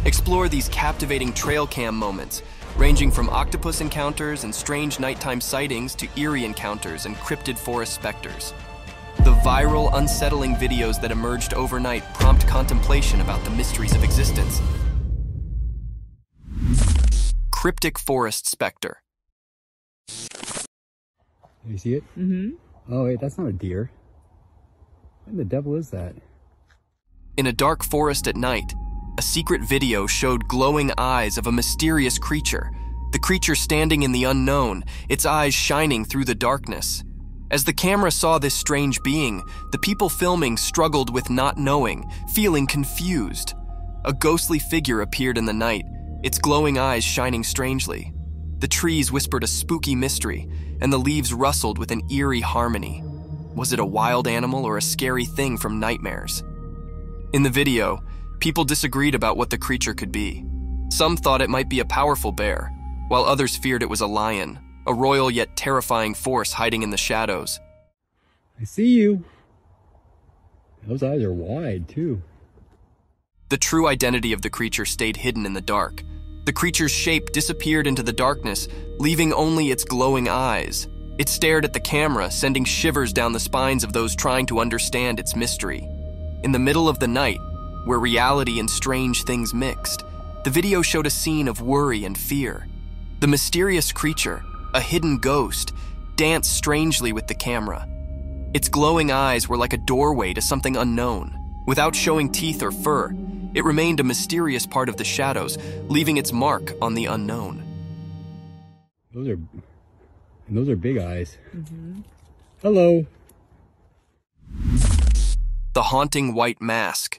Explore these captivating trail cam moments, ranging from octopus encounters and strange nighttime sightings to eerie encounters and cryptid forest specters. The viral, unsettling videos that emerged overnight prompt contemplation about the mysteries of existence. Cryptic forest spectre. You see it? Mm-hmm. Oh wait, that's not a deer. What the devil is that? In a dark forest at night, a secret video showed glowing eyes of a mysterious creature. The creature standing in the unknown, its eyes shining through the darkness. As the camera saw this strange being, the people filming struggled with not knowing, feeling confused. A ghostly figure appeared in the night, its glowing eyes shining strangely. The trees whispered a spooky mystery, and the leaves rustled with an eerie harmony. Was it a wild animal or a scary thing from nightmares? In the video, people disagreed about what the creature could be. Some thought it might be a powerful bear, while others feared it was a lion, a royal yet terrifying force hiding in the shadows. I see you. Those eyes are wide, too. The true identity of the creature stayed hidden in the dark. The creature's shape disappeared into the darkness, leaving only its glowing eyes. It stared at the camera, sending shivers down the spines of those trying to understand its mystery. In the middle of the night, where reality and strange things mixed, the video showed a scene of worry and fear. The mysterious creature, a hidden ghost, danced strangely with the camera. Its glowing eyes were like a doorway to something unknown. Without showing teeth or fur, it remained a mysterious part of the shadows, leaving its mark on the unknown. Those are big eyes. Mm-hmm. Hello. The haunting white mask.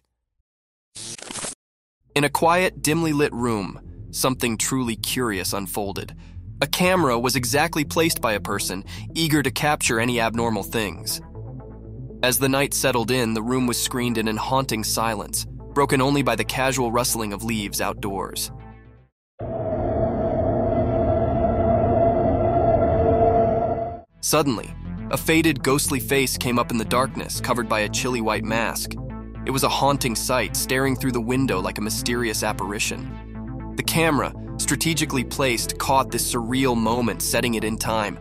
In a quiet, dimly lit room, something truly curious unfolded. A camera was exactly placed by a person, eager to capture any abnormal things. As the night settled in, the room was screened in haunting silence, broken only by the casual rustling of leaves outdoors. Suddenly, a faded, ghostly face came up in the darkness, covered by a chilly white mask. It was a haunting sight, staring through the window like a mysterious apparition. The camera, strategically placed, caught this surreal moment, setting it in time.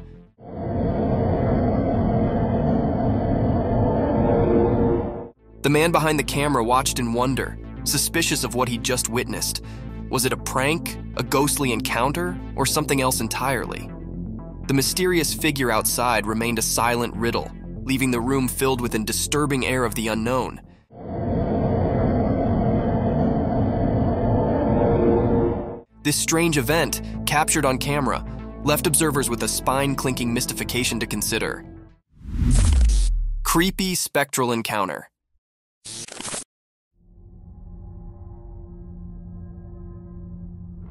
The man behind the camera watched in wonder, suspicious of what he'd just witnessed. Was it a prank, a ghostly encounter, or something else entirely? The mysterious figure outside remained a silent riddle, leaving the room filled with a disturbing air of the unknown. This strange event, captured on camera, left observers with a spine-clinking mystification to consider. Creepy spectral encounter.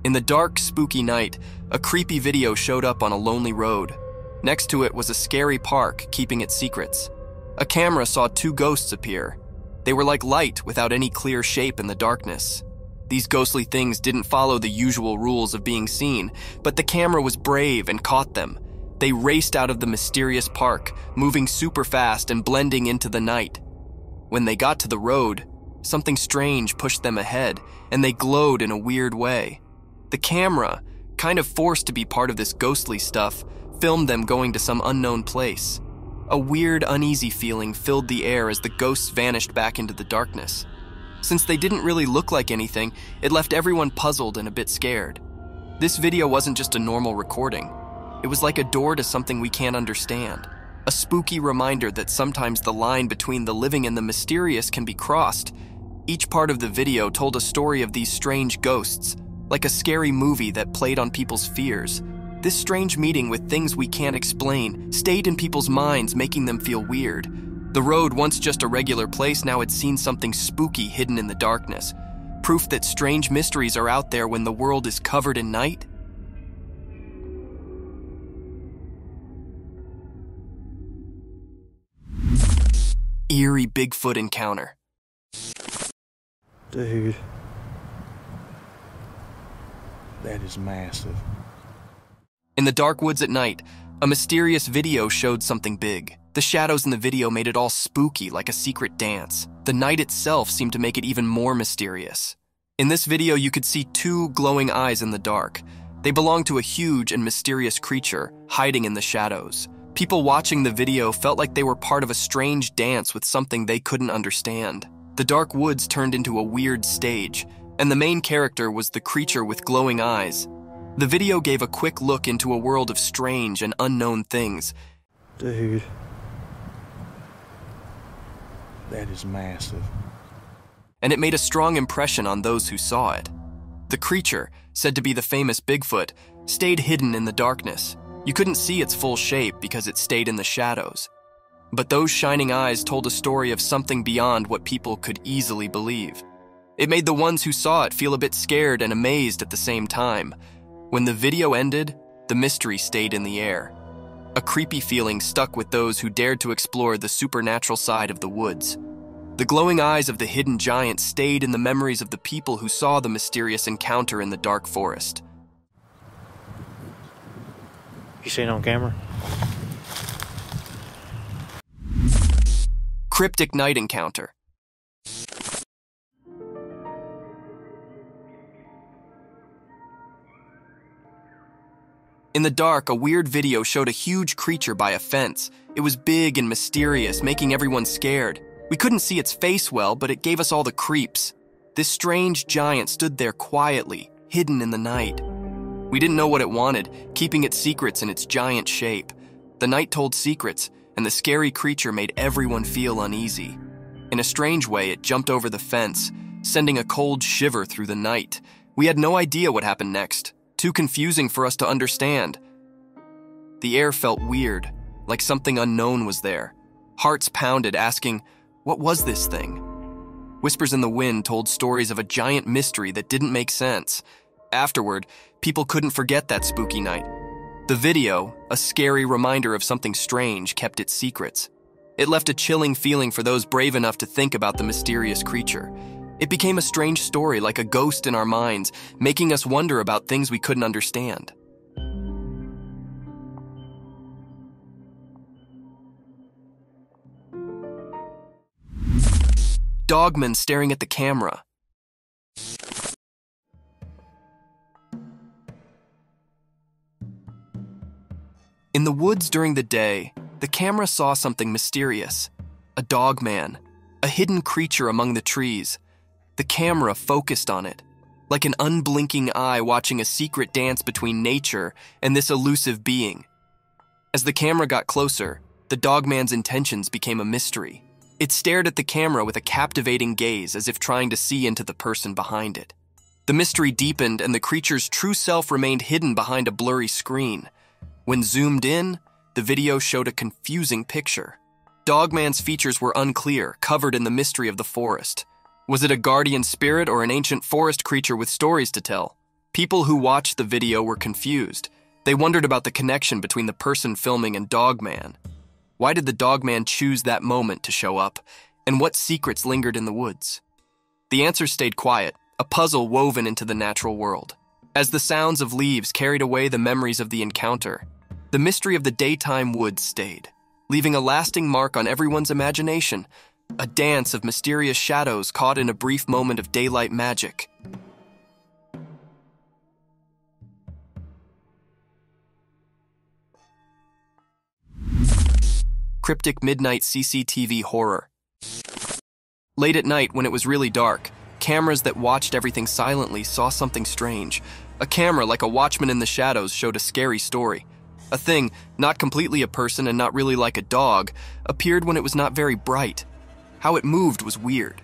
In the dark, spooky night, a creepy video showed up on a lonely road. Next to it was a scary park, keeping its secrets. A camera saw two ghosts appear. They were like light without any clear shape in the darkness. These ghostly things didn't follow the usual rules of being seen, but the camera was brave and caught them. They raced out of the mysterious park, moving super fast and blending into the night. When they got to the road, something strange pushed them ahead, and they glowed in a weird way. The camera, kind of forced to be part of this ghostly stuff, filmed them going to some unknown place. A weird, uneasy feeling filled the air as the ghosts vanished back into the darkness. Since they didn't really look like anything, it left everyone puzzled and a bit scared. This video wasn't just a normal recording. It was like a door to something we can't understand. A spooky reminder that sometimes the line between the living and the mysterious can be crossed. Each part of the video told a story of these strange ghosts, like a scary movie that played on people's fears. This strange meeting with things we can't explain stayed in people's minds, making them feel weird. The road, once just a regular place, now had seen something spooky hidden in the darkness. Proof that strange mysteries are out there when the world is covered in night. Eerie Bigfoot Encounter. Dude. That is massive. In the dark woods at night, a mysterious video showed something big. The shadows in the video made it all spooky, like a secret dance. The night itself seemed to make it even more mysterious. In this video, you could see two glowing eyes in the dark. They belonged to a huge and mysterious creature hiding in the shadows. People watching the video felt like they were part of a strange dance with something they couldn't understand. The dark woods turned into a weird stage, and the main character was the creature with glowing eyes. The video gave a quick look into a world of strange and unknown things. Dude. That is massive. And it made a strong impression on those who saw it. The creature, said to be the famous Bigfoot, stayed hidden in the darkness. You couldn't see its full shape because it stayed in the shadows. But those shining eyes told a story of something beyond what people could easily believe. It made the ones who saw it feel a bit scared and amazed at the same time. When the video ended, the mystery stayed in the air. A creepy feeling stuck with those who dared to explore the supernatural side of the woods. The glowing eyes of the hidden giant stayed in the memories of the people who saw the mysterious encounter in the dark forest. You seen it on camera? Cryptic night encounter. In the dark, a weird video showed a huge creature by a fence. It was big and mysterious, making everyone scared. We couldn't see its face well, but it gave us all the creeps. This strange giant stood there quietly, hidden in the night. We didn't know what it wanted, keeping its secrets in its giant shape. The night told secrets, and the scary creature made everyone feel uneasy. In a strange way, it jumped over the fence, sending a cold shiver through the night. We had no idea what happened next. Too confusing for us to understand. The air felt weird, like something unknown was there. Hearts pounded, asking, what was this thing? Whispers in the wind told stories of a giant mystery that didn't make sense. Afterward, people couldn't forget that spooky night. The video, a scary reminder of something strange, kept its secrets. It left a chilling feeling for those brave enough to think about the mysterious creature. It became a strange story, like a ghost in our minds, making us wonder about things we couldn't understand. Dogman staring at the camera. In the woods during the day, the camera saw something mysterious. A dogman, a hidden creature among the trees. The camera focused on it, like an unblinking eye watching a secret dance between nature and this elusive being. As the camera got closer, the dogman's intentions became a mystery. It stared at the camera with a captivating gaze, as if trying to see into the person behind it. The mystery deepened, and the creature's true self remained hidden behind a blurry screen. When zoomed in, the video showed a confusing picture. Dogman's features were unclear, covered in the mystery of the forest. Was it a guardian spirit or an ancient forest creature with stories to tell? People who watched the video were confused. They wondered about the connection between the person filming and Dogman. Why did the Dogman choose that moment to show up? And what secrets lingered in the woods? The answers stayed quiet, a puzzle woven into the natural world. As the sounds of leaves carried away the memories of the encounter, the mystery of the daytime woods stayed, leaving a lasting mark on everyone's imagination. A dance of mysterious shadows caught in a brief moment of daylight magic. Cryptic midnight CCTV horror. Late at night, when it was really dark, cameras that watched everything silently saw something strange. A camera, like a watchman in the shadows, showed a scary story. A thing, not completely a person and not really like a dog, appeared when it was not very bright. How it moved was weird.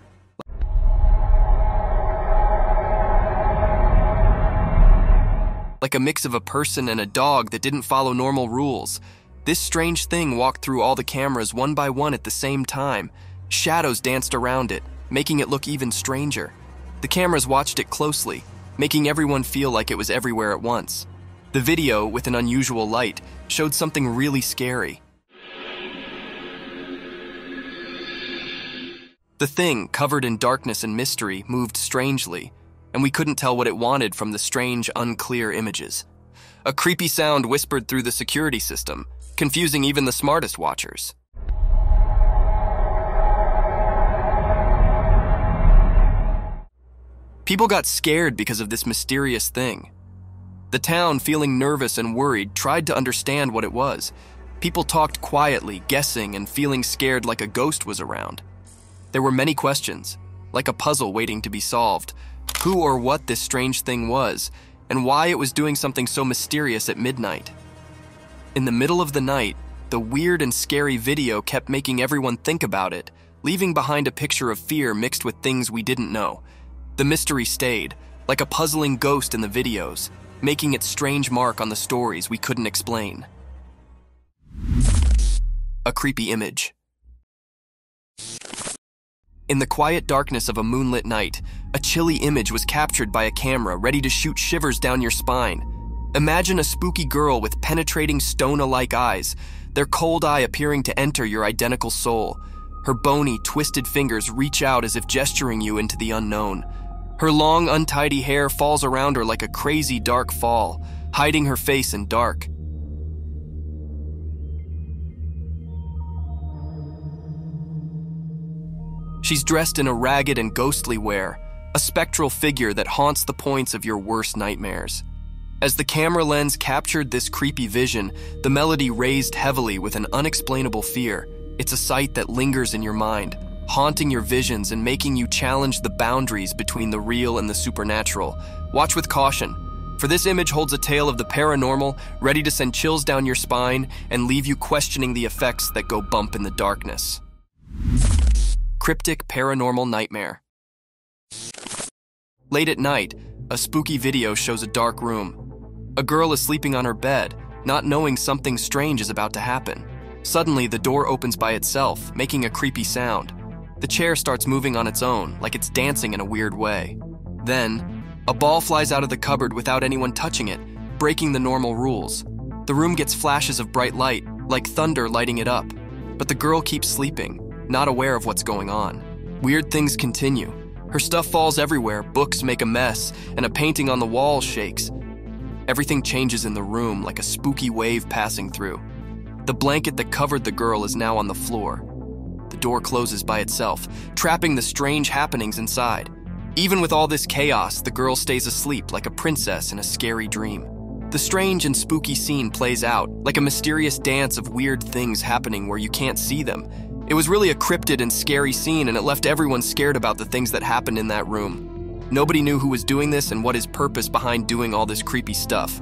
Like a mix of a person and a dog that didn't follow normal rules. This strange thing walked through all the cameras one by one at the same time. Shadows danced around it, making it look even stranger. The cameras watched it closely, making everyone feel like it was everywhere at once. The video, with an unusual light, showed something really scary. The thing, covered in darkness and mystery, moved strangely, and we couldn't tell what it wanted from the strange, unclear images. A creepy sound whispered through the security system, confusing even the smartest watchers. People got scared because of this mysterious thing. The town, feeling nervous and worried, tried to understand what it was. People talked quietly, guessing and feeling scared like a ghost was around. There were many questions, like a puzzle waiting to be solved. Who or what this strange thing was, and why it was doing something so mysterious at midnight. In the middle of the night, the weird and scary video kept making everyone think about it, leaving behind a picture of fear mixed with things we didn't know. The mystery stayed, like a puzzling ghost in the videos, making its strange mark on the stories we couldn't explain. A creepy image. In the quiet darkness of a moonlit night, a chilly image was captured by a camera ready to shoot shivers down your spine. Imagine a spooky girl with penetrating stone-alike eyes, their cold eye appearing to enter your identical soul. Her bony, twisted fingers reach out as if gesturing you into the unknown. Her long, untidy hair falls around her like a crazy dark fall, hiding her face in dark. She's dressed in a ragged and ghostly wear, a spectral figure that haunts the points of your worst nightmares. As the camera lens captured this creepy vision, the melody raised heavily with an unexplainable fear. It's a sight that lingers in your mind, haunting your visions and making you challenge the boundaries between the real and the supernatural. Watch with caution, for this image holds a tale of the paranormal, ready to send chills down your spine and leave you questioning the effects that go bump in the darkness. Cryptic paranormal nightmare. Late at night, a spooky video shows a dark room. A girl is sleeping on her bed, not knowing something strange is about to happen. Suddenly, the door opens by itself, making a creepy sound. The chair starts moving on its own, like it's dancing in a weird way. Then, a ball flies out of the cupboard without anyone touching it, breaking the normal rules. The room gets flashes of bright light, like thunder lighting it up. But the girl keeps sleeping, not aware of what's going on. Weird things continue. Her stuff falls everywhere, books make a mess, and a painting on the wall shakes. Everything changes in the room like a spooky wave passing through. The blanket that covered the girl is now on the floor. The door closes by itself, trapping the strange happenings inside. Even with all this chaos, the girl stays asleep like a princess in a scary dream. The strange and spooky scene plays out, like a mysterious dance of weird things happening where you can't see them. It was really a cryptid and scary scene, and it left everyone scared about the things that happened in that room. Nobody knew who was doing this and what his purpose behind doing all this creepy stuff.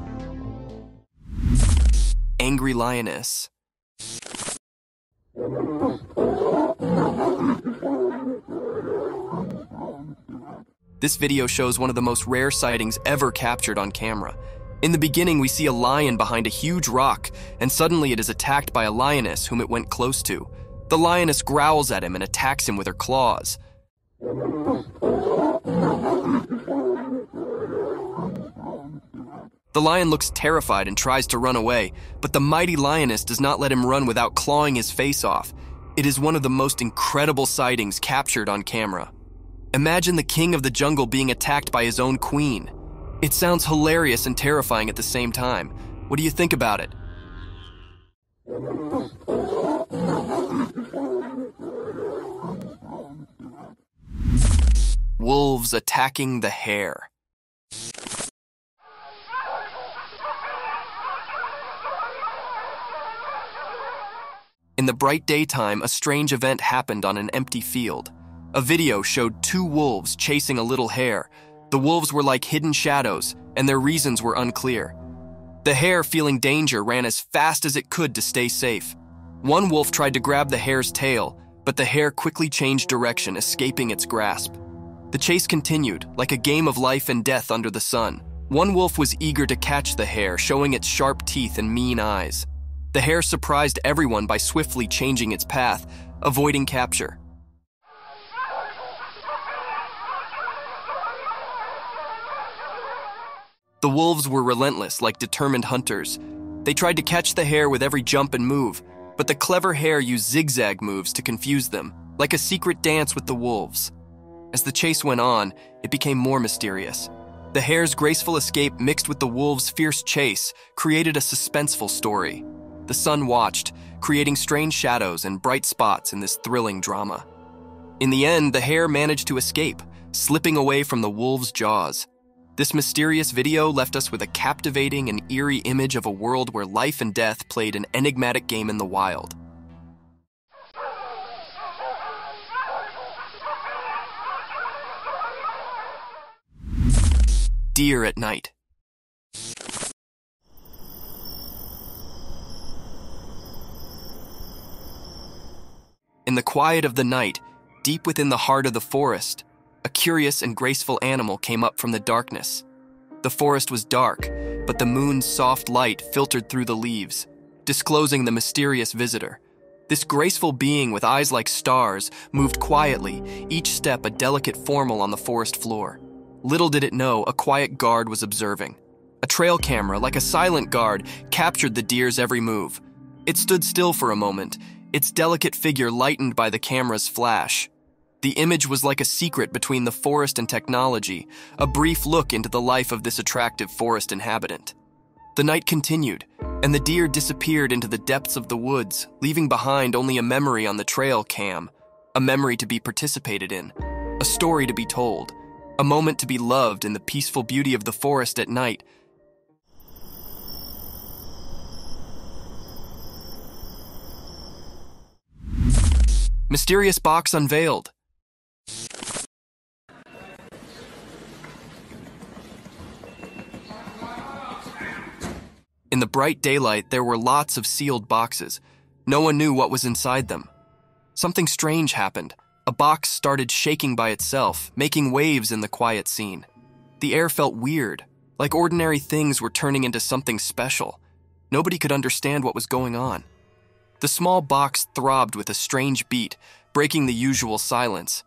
Angry Lioness. This video shows one of the most rare sightings ever captured on camera. In the beginning, we see a lion behind a huge rock, and suddenly it is attacked by a lioness whom it went close to. The lioness growls at him and attacks him with her claws. The lion looks terrified and tries to run away, but the mighty lioness does not let him run without clawing his face off. It is one of the most incredible sightings captured on camera. Imagine the king of the jungle being attacked by his own queen. It sounds hilarious and terrifying at the same time. What do you think about it? Wolves attacking the hare. In the bright daytime, a strange event happened on an empty field. A video showed two wolves chasing a little hare. The wolves were like hidden shadows, and their reasons were unclear. The hare, feeling danger, ran as fast as it could to stay safe. One wolf tried to grab the hare's tail, but the hare quickly changed direction, escaping its grasp. The chase continued, like a game of life and death under the sun. One wolf was eager to catch the hare, showing its sharp teeth and mean eyes. The hare surprised everyone by swiftly changing its path, avoiding capture. The wolves were relentless, like determined hunters. They tried to catch the hare with every jump and move, but the clever hare used zigzag moves to confuse them, like a secret dance with the wolves. As the chase went on, it became more mysterious. The hare's graceful escape mixed with the wolves' fierce chase created a suspenseful story. The sun watched, creating strange shadows and bright spots in this thrilling drama. In the end, the hare managed to escape, slipping away from the wolf's jaws. This mysterious video left us with a captivating and eerie image of a world where life and death played an enigmatic game in the wild. Deer at night. In the quiet of the night, deep within the heart of the forest, a curious and graceful animal came up from the darkness. The forest was dark, but the moon's soft light filtered through the leaves, disclosing the mysterious visitor. This graceful being with eyes like stars moved quietly, each step a delicate formel on the forest floor. Little did it know, a quiet guard was observing. A trail camera, like a silent guard, captured the deer's every move. It stood still for a moment, its delicate figure lightened by the camera's flash. The image was like a secret between the forest and technology, a brief look into the life of this attractive forest inhabitant. The night continued, and the deer disappeared into the depths of the woods, leaving behind only a memory on the trail cam, a memory to be participated in, a story to be told, a moment to be loved in the peaceful beauty of the forest at night. Mysterious box unveiled. In the bright daylight, there were lots of sealed boxes. No one knew what was inside them. Something strange happened. A box started shaking by itself, making waves in the quiet scene. The air felt weird, like ordinary things were turning into something special. Nobody could understand what was going on. The small box throbbed with a strange beat, breaking the usual silence.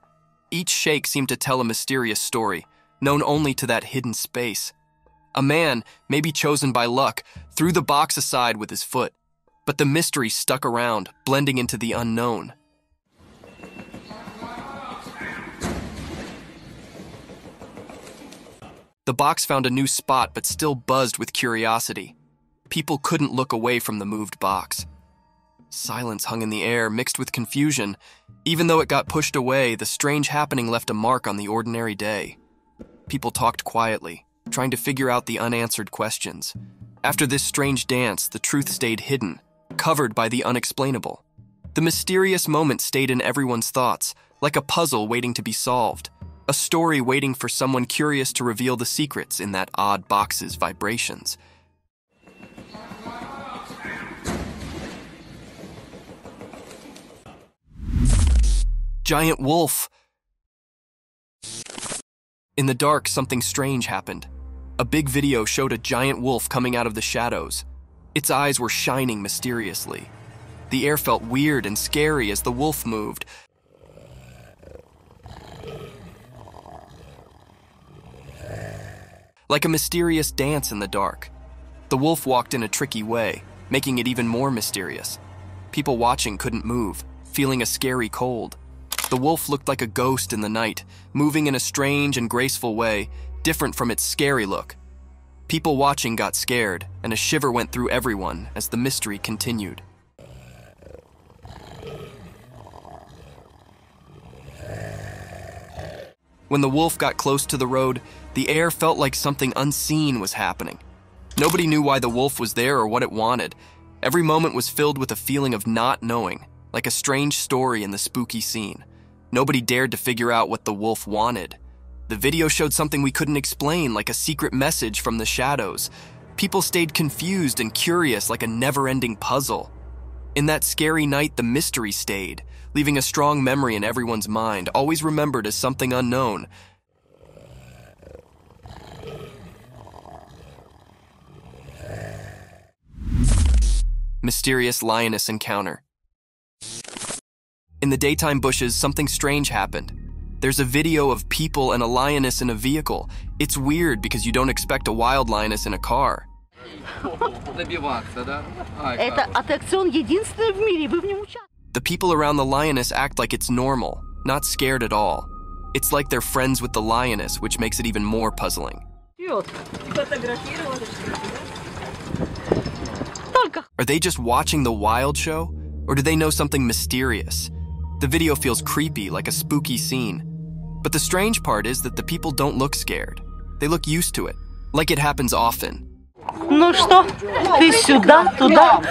Each shake seemed to tell a mysterious story, known only to that hidden space. A man, maybe chosen by luck, threw the box aside with his foot, but the mystery stuck around, blending into the unknown. The box found a new spot but still buzzed with curiosity. People couldn't look away from the moved box. Silence hung in the air, mixed with confusion. Even though it got pushed away, the strange happening left a mark on the ordinary day. People talked quietly, trying to figure out the unanswered questions. After this strange dance, the truth stayed hidden, covered by the unexplainable. The mysterious moment stayed in everyone's thoughts, like a puzzle waiting to be solved. A story waiting for someone curious to reveal the secrets in that odd box's vibrations. Giant wolf! In the dark, something strange happened. A big video showed a giant wolf coming out of the shadows. Its eyes were shining mysteriously. The air felt weird and scary as the wolf moved. Like a mysterious dance in the dark. The wolf walked in a tricky way, making it even more mysterious. People watching couldn't move, feeling a scary cold. The wolf looked like a ghost in the night, moving in a strange and graceful way, different from its scary look. People watching got scared, and a shiver went through everyone as the mystery continued. When the wolf got close to the road, the air felt like something unseen was happening. Nobody knew why the wolf was there or what it wanted. Every moment was filled with a feeling of not knowing, like a strange story in the spooky scene. Nobody dared to figure out what the wolf wanted. The video showed something we couldn't explain, like a secret message from the shadows. People stayed confused and curious, like a never-ending puzzle. In that scary night, the mystery stayed, leaving a strong memory in everyone's mind, always remembered as something unknown. Mysterious Lioness Encounter. In the daytime bushes, something strange happened. There's a video of people and a lioness in a vehicle. It's weird because you don't expect a wild lioness in a car. The people around the lioness act like it's normal, not scared at all. It's like they're friends with the lioness, which makes it even more puzzling. Are they just watching the wild show? Or do they know something mysterious? The video feels creepy, like a spooky scene. But the strange part is that the people don't look scared. They look used to it, like it happens often. Ну что, ты сюда, туда?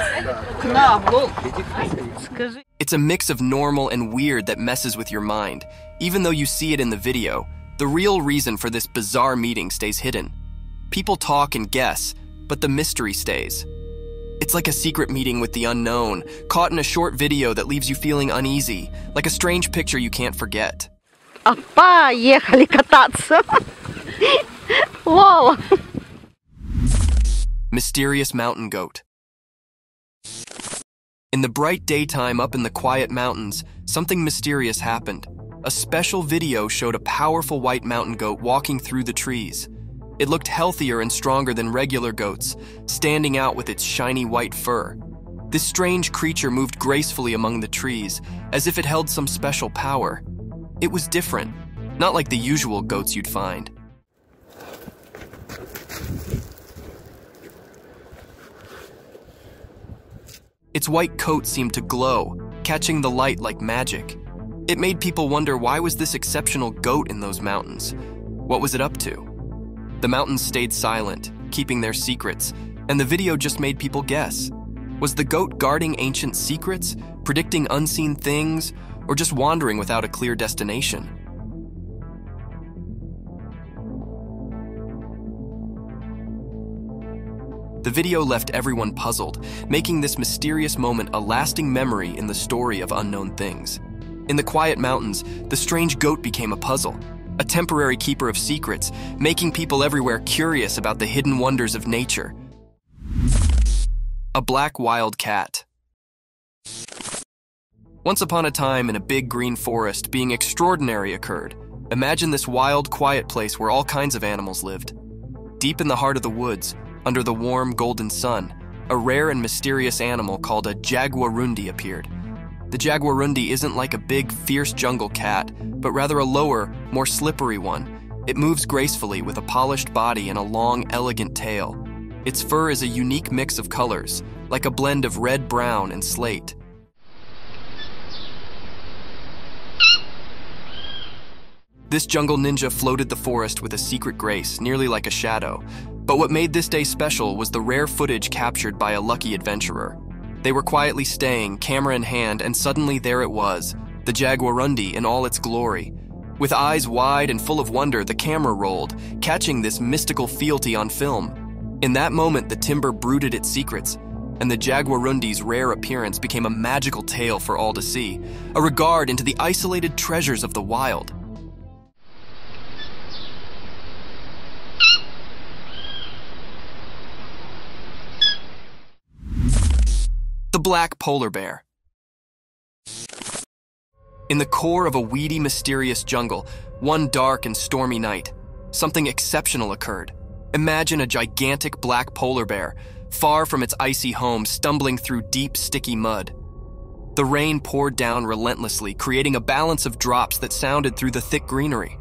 Скажи. It's a mix of normal and weird that messes with your mind. Even though you see it in the video, the real reason for this bizarre meeting stays hidden. People talk and guess, but the mystery stays. It's like a secret meeting with the unknown, caught in a short video that leaves you feeling uneasy, like a strange picture you can't forget. Поехали кататься. Вау. Mysterious mountain goat. In the bright daytime up in the quiet mountains, something mysterious happened. A special video showed a powerful white mountain goat walking through the trees. It looked healthier and stronger than regular goats, standing out with its shiny white fur. This strange creature moved gracefully among the trees, as if it held some special power. It was different, not like the usual goats you'd find. Its white coat seemed to glow, catching the light like magic. It made people wonder, why was this exceptional goat in those mountains? What was it up to? The mountains stayed silent, keeping their secrets, and the video just made people guess. Was the goat guarding ancient secrets, predicting unseen things, or just wandering without a clear destination? The video left everyone puzzled, making this mysterious moment a lasting memory in the story of unknown things. In the quiet mountains, the strange goat became a puzzle, a temporary keeper of secrets, making people everywhere curious about the hidden wonders of nature. A black wild cat. Once upon a time in a big green forest, being extraordinary occurred. Imagine this wild, quiet place where all kinds of animals lived. Deep in the heart of the woods, under the warm, golden sun, a rare and mysterious animal called a jaguarundi appeared. The jaguarundi isn't like a big, fierce jungle cat, but rather a lower, more slippery one. It moves gracefully with a polished body and a long, elegant tail. Its fur is a unique mix of colors, like a blend of red, brown, and slate. This jungle ninja floated the forest with a secret grace, nearly like a shadow. But what made this day special was the rare footage captured by a lucky adventurer. They were quietly staying, camera in hand, and suddenly there it was, the jaguarundi in all its glory. With eyes wide and full of wonder, the camera rolled, catching this mystical fealty on film. In that moment, the timber brooded its secrets, and the jaguarundi's rare appearance became a magical tale for all to see, a regard into the isolated treasures of the wild. The black polar bear. In the core of a weedy, mysterious jungle, one dark and stormy night, something exceptional occurred. Imagine a gigantic black polar bear, far from its icy home, stumbling through deep, sticky mud. The rain poured down relentlessly, creating a balance of drops that sounded through the thick greenery.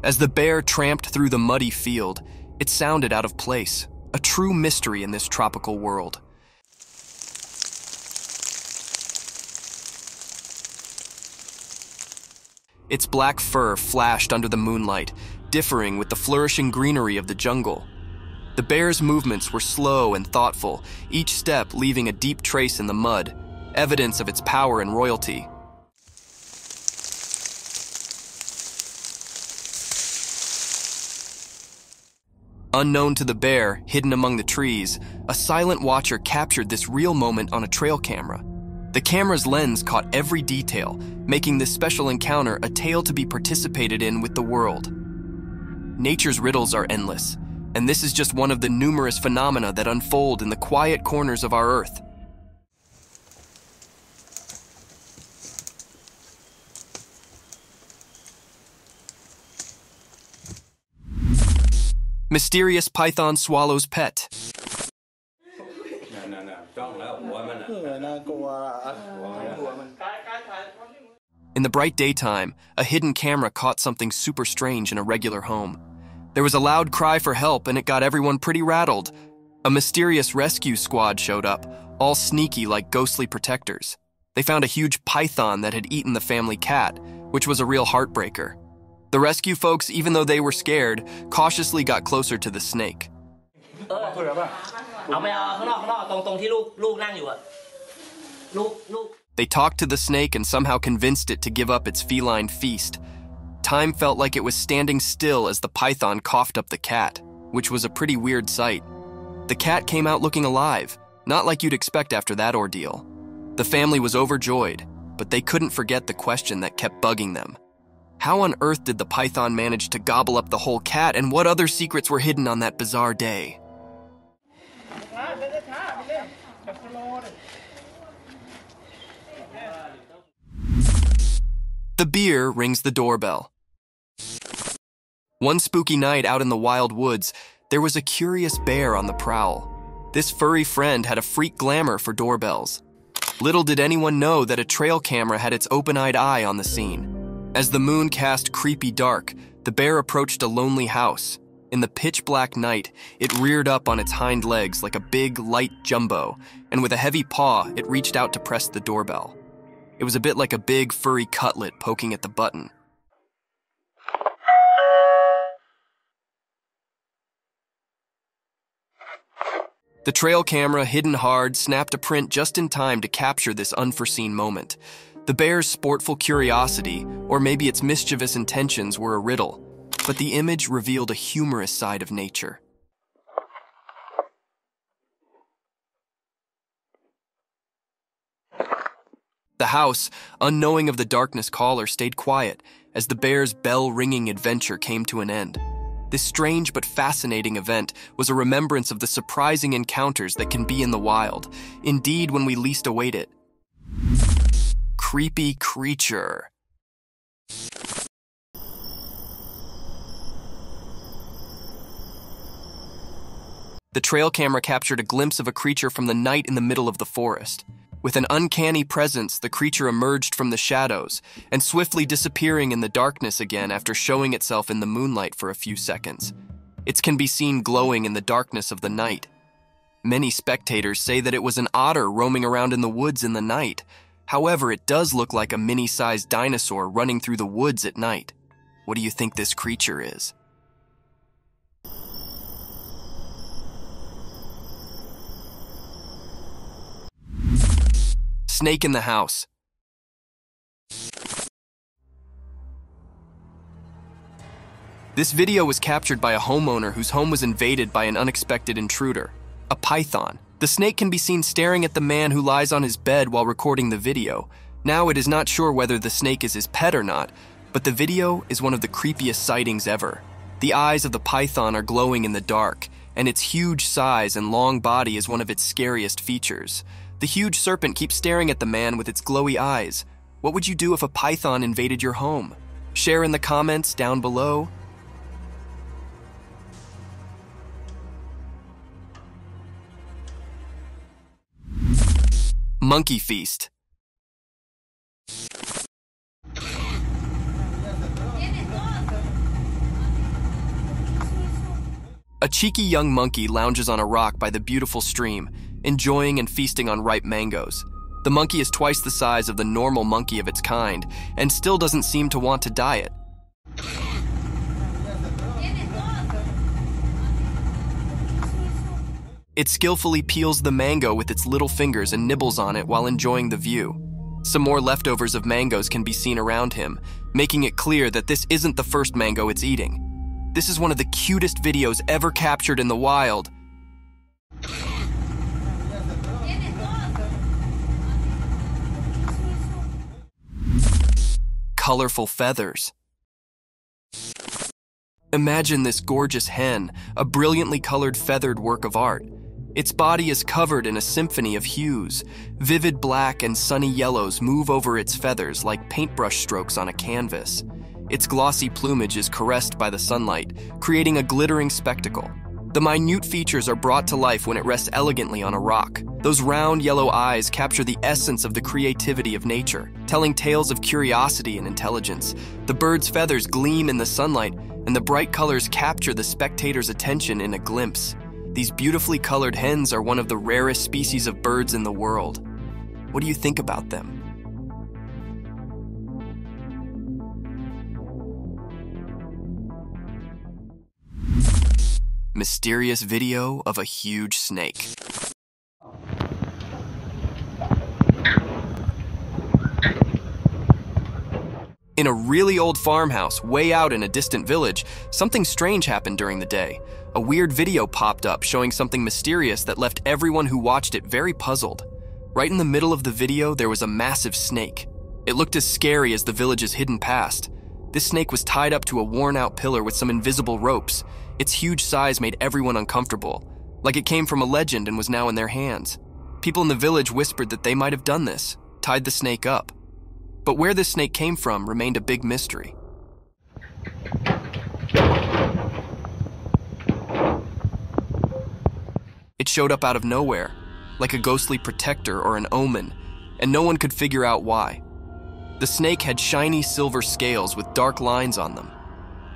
As the bear tramped through the muddy field, it sounded out of place, a true mystery in this tropical world. Its black fur flashed under the moonlight, differing with the flourishing greenery of the jungle. The bear's movements were slow and thoughtful, each step leaving a deep trace in the mud, evidence of its power and royalty. Unknown to the bear, hidden among the trees, a silent watcher captured this real moment on a trail camera. The camera's lens caught every detail, making this special encounter a tale to be participated in with the world. Nature's riddles are endless, and this is just one of the numerous phenomena that unfold in the quiet corners of our Earth. Mysterious python swallows pet. In the bright daytime, a hidden camera caught something super strange in a regular home. There was a loud cry for help, and it got everyone pretty rattled. A mysterious rescue squad showed up, all sneaky like ghostly protectors. They found a huge python that had eaten the family cat, which was a real heartbreaker. The rescue folks, even though they were scared, cautiously got closer to the snake. They talked to the snake and somehow convinced it to give up its feline feast. Time felt like it was standing still as the python coughed up the cat, which was a pretty weird sight. The cat came out looking alive, not like you'd expect after that ordeal. The family was overjoyed, but they couldn't forget the question that kept bugging them. How on earth did the python manage to gobble up the whole cat, and what other secrets were hidden on that bizarre day? The beer rings the doorbell. One spooky night out in the wild woods, there was a curious bear on the prowl. This furry friend had a freak glamour for doorbells. Little did anyone know that a trail camera had its open-eyed eye on the scene. As the moon cast creepy dark, the bear approached a lonely house. In the pitch-black night, it reared up on its hind legs like a big, light jumbo, and with a heavy paw, it reached out to press the doorbell. It was a bit like a big, furry cutlet poking at the button. The trail camera, hidden hard, snapped a print just in time to capture this unforeseen moment. The bear's sportful curiosity, or maybe its mischievous intentions, were a riddle, but the image revealed a humorous side of nature. The house, unknowing of the darkness caller, stayed quiet as the bear's bell-ringing adventure came to an end. This strange but fascinating event was a remembrance of the surprising encounters that can be in the wild, indeed when we least await it. Creepy creature. The trail camera captured a glimpse of a creature from the night in the middle of the forest. With an uncanny presence, the creature emerged from the shadows and swiftly disappearing in the darkness again after showing itself in the moonlight for a few seconds. It can be seen glowing in the darkness of the night. Many spectators say that it was an otter roaming around in the woods in the night. However, it does look like a mini-sized dinosaur running through the woods at night. What do you think this creature is? Snake in the house. This video was captured by a homeowner whose home was invaded by an unexpected intruder, a python. The snake can be seen staring at the man who lies on his bed while recording the video. Now it is not sure whether the snake is his pet or not, but the video is one of the creepiest sightings ever. The eyes of the python are glowing in the dark, and its huge size and long body is one of its scariest features. The huge serpent keeps staring at the man with its glowy eyes. What would you do if a python invaded your home? Share in the comments down below. Monkey feast. A cheeky young monkey lounges on a rock by the beautiful stream, enjoying and feasting on ripe mangoes. The monkey is twice the size of the normal monkey of its kind, and still doesn't seem to want to diet. It skillfully peels the mango with its little fingers and nibbles on it while enjoying the view. Some more leftovers of mangoes can be seen around him, making it clear that this isn't the first mango it's eating. This is one of the cutest videos ever captured in the wild. Colorful feathers. Imagine this gorgeous hen, a brilliantly colored feathered work of art. Its body is covered in a symphony of hues. Vivid black and sunny yellows move over its feathers like paintbrush strokes on a canvas. Its glossy plumage is caressed by the sunlight, creating a glittering spectacle. The minute features are brought to life when it rests elegantly on a rock. Those round yellow eyes capture the essence of the creativity of nature, telling tales of curiosity and intelligence. The bird's feathers gleam in the sunlight, and the bright colors capture the spectator's attention in a glimpse. These beautifully colored hens are one of the rarest species of birds in the world. What do you think about them? Mysterious video of a huge snake. In a really old farmhouse way out in a distant village, something strange happened during the day. A weird video popped up showing something mysterious that left everyone who watched it very puzzled. Right in the middle of the video, there was a massive snake. It looked as scary as the village's hidden past. This snake was tied up to a worn-out pillar with some invisible ropes. Its huge size made everyone uncomfortable, like it came from a legend and was now in their hands. People in the village whispered that they might have done this, tied the snake up. But where this snake came from remained a big mystery. It showed up out of nowhere, like a ghostly protector or an omen, and no one could figure out why. The snake had shiny silver scales with dark lines on them.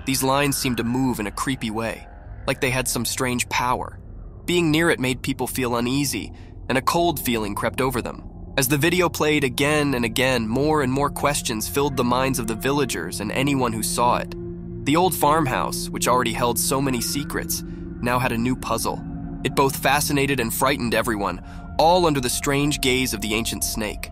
These lines seemed to move in a creepy way, like they had some strange power. Being near it made people feel uneasy, and a cold feeling crept over them. As the video played again and again, more and more questions filled the minds of the villagers and anyone who saw it. The old farmhouse, which already held so many secrets, now had a new puzzle. It both fascinated and frightened everyone, all under the strange gaze of the ancient snake.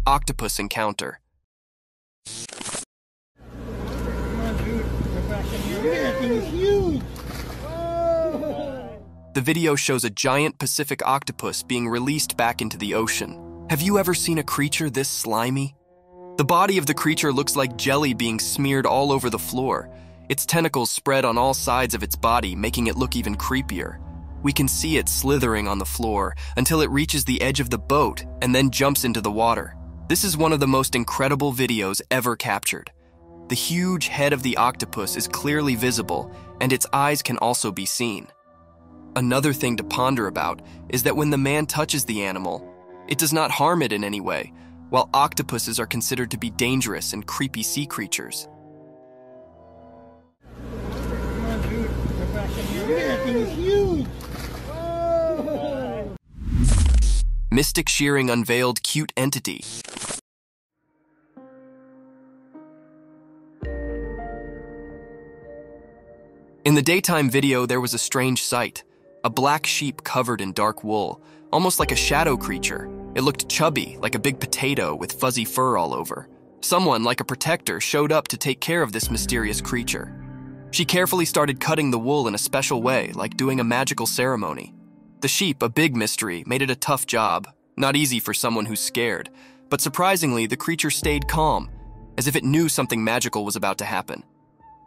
Octopus Encounter. The video shows a giant Pacific octopus being released back into the ocean. Have you ever seen a creature this slimy? The body of the creature looks like jelly being smeared all over the floor. Its tentacles spread on all sides of its body, making it look even creepier. We can see it slithering on the floor until it reaches the edge of the boat and then jumps into the water. This is one of the most incredible videos ever captured. The huge head of the octopus is clearly visible, and its eyes can also be seen. Another thing to ponder about is that when the man touches the animal, it does not harm it in any way, while octopuses are considered to be dangerous and creepy sea creatures. Mystic Shearing unveiled cute entity. In the daytime video, there was a strange sight. A black sheep covered in dark wool, almost like a shadow creature. It looked chubby, like a big potato with fuzzy fur all over. Someone, like a protector, showed up to take care of this mysterious creature. She carefully started cutting the wool in a special way, like doing a magical ceremony. The sheep, a big mystery, made it a tough job. Not easy for someone who's scared. But surprisingly, the creature stayed calm, as if it knew something magical was about to happen.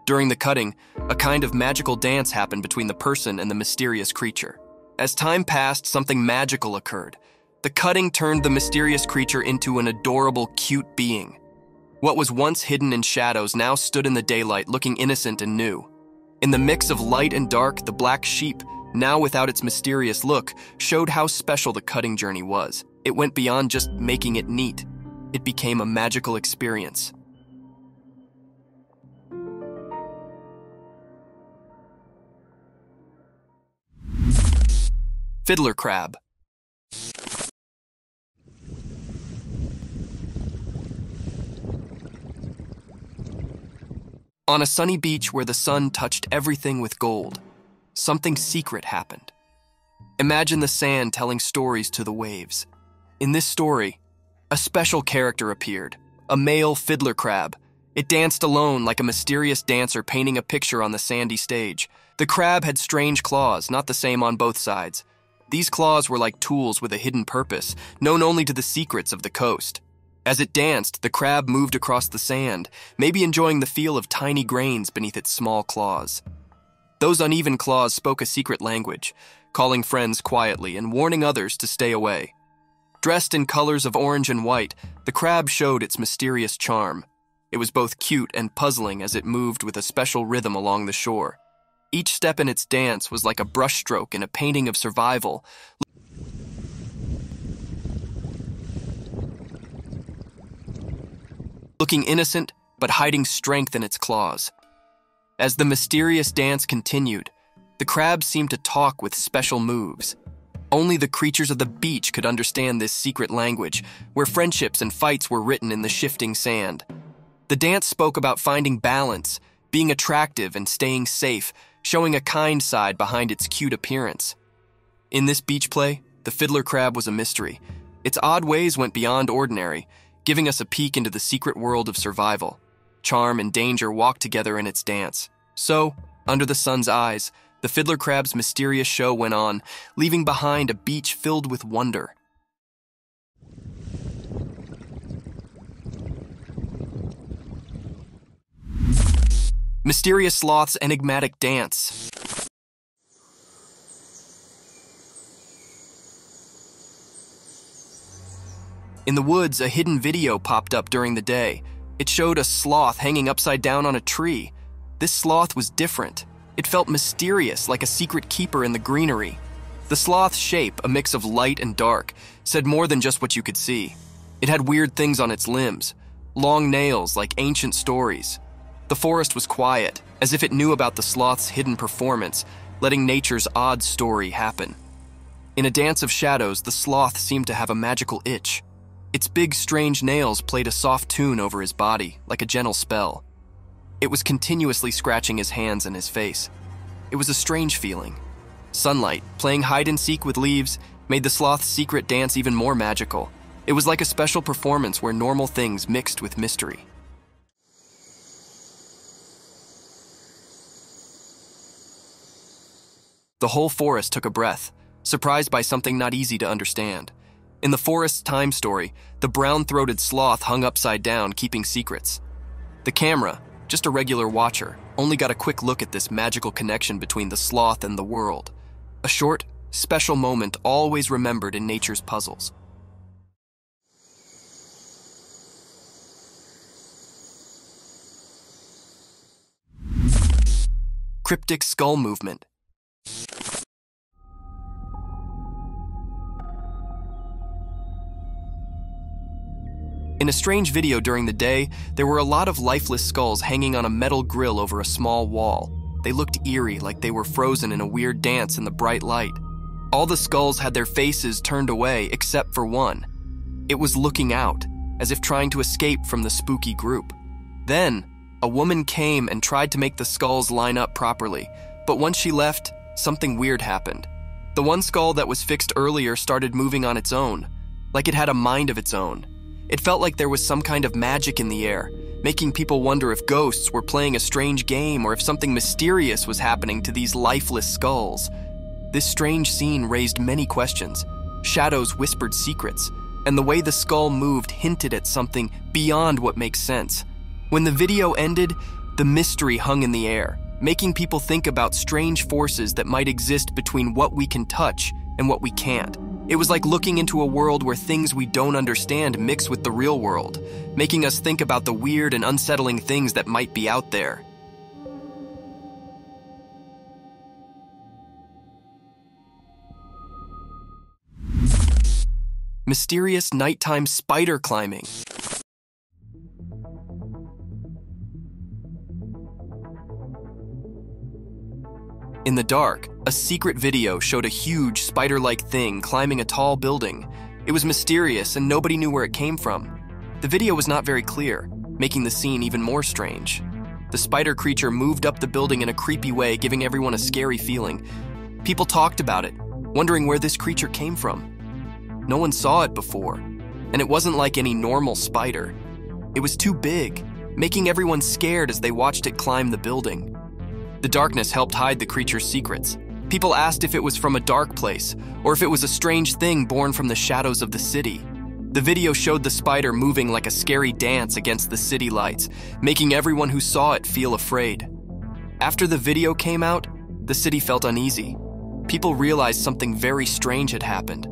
During the cutting, a kind of magical dance happened between the person and the mysterious creature. As time passed, something magical occurred. The cutting turned the mysterious creature into an adorable, cute being. What was once hidden in shadows now stood in the daylight, looking innocent and new. In the mix of light and dark, the black sheep, now without its mysterious look, showed how special the cutting journey was. It went beyond just making it neat. It became a magical experience. Fiddler Crab. On a sunny beach where the sun touched everything with gold, something secret happened. Imagine the sand telling stories to the waves. In this story, a special character appeared, a male fiddler crab. It danced alone like a mysterious dancer painting a picture on the sandy stage. The crab had strange claws, not the same on both sides. These claws were like tools with a hidden purpose, known only to the secrets of the coast. As it danced, the crab moved across the sand, maybe enjoying the feel of tiny grains beneath its small claws. Those uneven claws spoke a secret language, calling friends quietly and warning others to stay away. Dressed in colors of orange and white, the crab showed its mysterious charm. It was both cute and puzzling as it moved with a special rhythm along the shore. Each step in its dance was like a brushstroke in a painting of survival. Looking innocent, but hiding strength in its claws. As the mysterious dance continued, the crab seemed to talk with special moves. Only the creatures of the beach could understand this secret language, where friendships and fights were written in the shifting sand. The dance spoke about finding balance, being attractive and staying safe, showing a kind side behind its cute appearance. In this beach play, the Fiddler Crab was a mystery. Its odd ways went beyond ordinary, giving us a peek into the secret world of survival. Charm and danger walked together in its dance. So, under the sun's eyes, the Fiddler Crab's mysterious show went on, leaving behind a beach filled with wonder. Mysterious Sloth's enigmatic dance. In the woods, a hidden video popped up during the day. It showed a sloth hanging upside down on a tree. This sloth was different. It felt mysterious, like a secret keeper in the greenery. The sloth's shape, a mix of light and dark, said more than just what you could see. It had weird things on its limbs, long nails like ancient stories. The forest was quiet, as if it knew about the sloth's hidden performance, letting nature's odd story happen. In a dance of shadows, the sloth seemed to have a magical itch. Its big, strange nails played a soft tune over his body, like a gentle spell. It was continuously scratching his hands and his face. It was a strange feeling. Sunlight, playing hide-and-seek with leaves, made the sloth's secret dance even more magical. It was like a special performance where normal things mixed with mystery. The whole forest took a breath, surprised by something not easy to understand. In the forest's time story, the brown-throated sloth hung upside down, keeping secrets. The camera, just a regular watcher, only got a quick look at this magical connection between the sloth and the world. A short, special moment always remembered in nature's puzzles. Cryptic skull movement. In a strange video during the day, there were a lot of lifeless skulls hanging on a metal grill over a small wall. They looked eerie, like they were frozen in a weird dance in the bright light. All the skulls had their faces turned away except for one. It was looking out, as if trying to escape from the spooky group. Then, a woman came and tried to make the skulls line up properly, but once she left, something weird happened. The one skull that was fixed earlier started moving on its own, like it had a mind of its own. It felt like there was some kind of magic in the air, making people wonder if ghosts were playing a strange game or if something mysterious was happening to these lifeless skulls. This strange scene raised many questions. Shadows whispered secrets, and the way the skull moved hinted at something beyond what makes sense. When the video ended, the mystery hung in the air, making people think about strange forces that might exist between what we can touch and what we can't. It was like looking into a world where things we don't understand mix with the real world, making us think about the weird and unsettling things that might be out there. Mysterious nighttime spider climbing. In the dark, a secret video showed a huge spider-like thing climbing a tall building. It was mysterious and nobody knew where it came from. The video was not very clear, making the scene even more strange. The spider creature moved up the building in a creepy way, giving everyone a scary feeling. People talked about it, wondering where this creature came from. No one saw it before, and it wasn't like any normal spider. It was too big, making everyone scared as they watched it climb the building. The darkness helped hide the creature's secrets. People asked if it was from a dark place, or if it was a strange thing born from the shadows of the city. The video showed the spider moving like a scary dance against the city lights, making everyone who saw it feel afraid. After the video came out, the city felt uneasy. People realized something very strange had happened.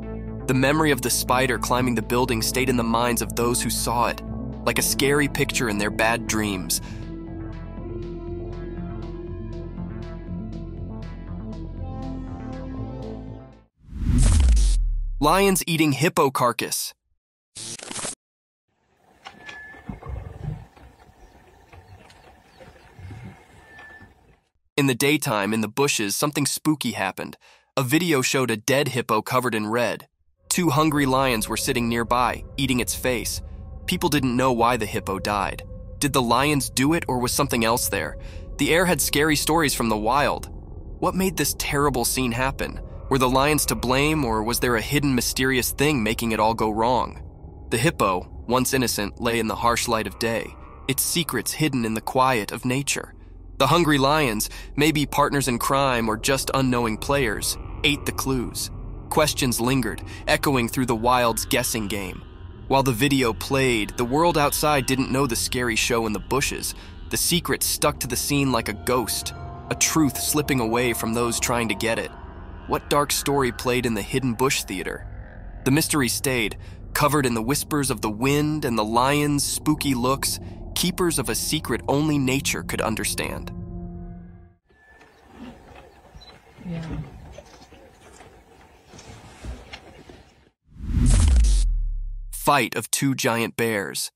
The memory of the spider climbing the building stayed in the minds of those who saw it, like a scary picture in their bad dreams. Lions eating hippo carcass. In the daytime, in the bushes, something spooky happened. A video showed a dead hippo covered in red. 2 hungry lions were sitting nearby, eating its face. People didn't know why the hippo died. Did the lions do it, or was something else there? The air had scary stories from the wild. What made this terrible scene happen? Were the lions to blame, or was there a hidden mysterious thing making it all go wrong? The hippo, once innocent, lay in the harsh light of day, its secrets hidden in the quiet of nature. The hungry lions, maybe partners in crime or just unknowing players, ate the clues. Questions lingered, echoing through the wild's guessing game. While the video played, the world outside didn't know the scary show in the bushes. The secret stuck to the scene like a ghost, a truth slipping away from those trying to get it. What dark story played in the hidden bush theater? The mystery stayed, covered in the whispers of the wind and the lions' spooky looks, keepers of a secret only nature could understand. Yeah. Fight of 2 giant bears.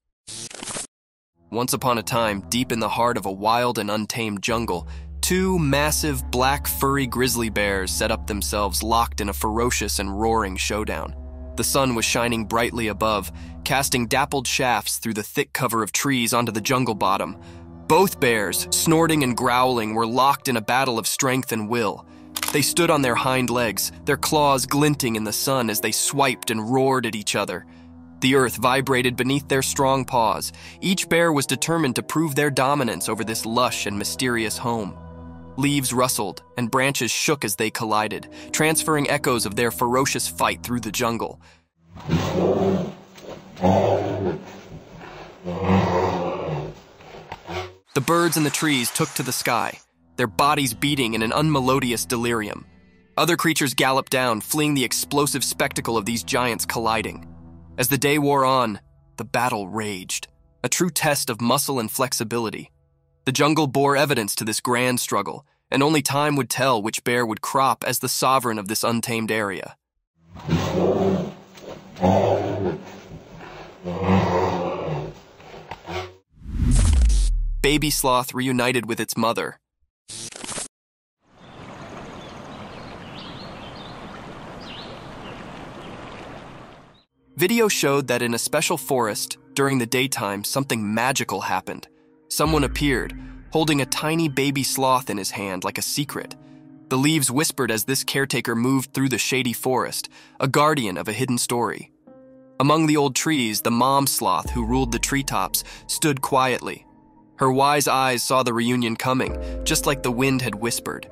Once upon a time, deep in the heart of a wild and untamed jungle, 2 massive black furry grizzly bears set up themselves locked in a ferocious and roaring showdown. The sun was shining brightly above, casting dappled shafts through the thick cover of trees onto the jungle bottom. Both bears, snorting and growling, were locked in a battle of strength and will. They stood on their hind legs, their claws glinting in the sun as they swiped and roared at each other. The earth vibrated beneath their strong paws. Each bear was determined to prove their dominance over this lush and mysterious home. Leaves rustled and branches shook as they collided, transferring echoes of their ferocious fight through the jungle. The birds in the trees took to the sky, their bodies beating in an unmelodious delirium. Other creatures galloped down, fleeing the explosive spectacle of these giants colliding. As the day wore on, the battle raged, a true test of muscle and flexibility. The jungle bore evidence to this grand struggle, and only time would tell which bear would crop as the sovereign of this untamed area. Baby sloth reunited with its mother. Video showed that in a special forest, during the daytime, something magical happened. Someone appeared, holding a tiny baby sloth in his hand like a secret. The leaves whispered as this caretaker moved through the shady forest, a guardian of a hidden story. Among the old trees, the mom sloth who ruled the treetops stood quietly. Her wise eyes saw the reunion coming, just like the wind had whispered.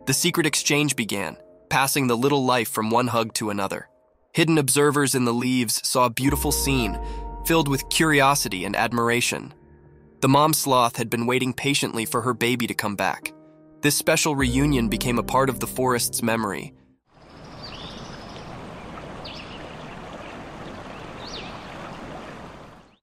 The secret exchange began, passing the little life from one hug to another. Hidden observers in the leaves saw a beautiful scene, filled with curiosity and admiration. The mom sloth had been waiting patiently for her baby to come back. This special reunion became a part of the forest's memory.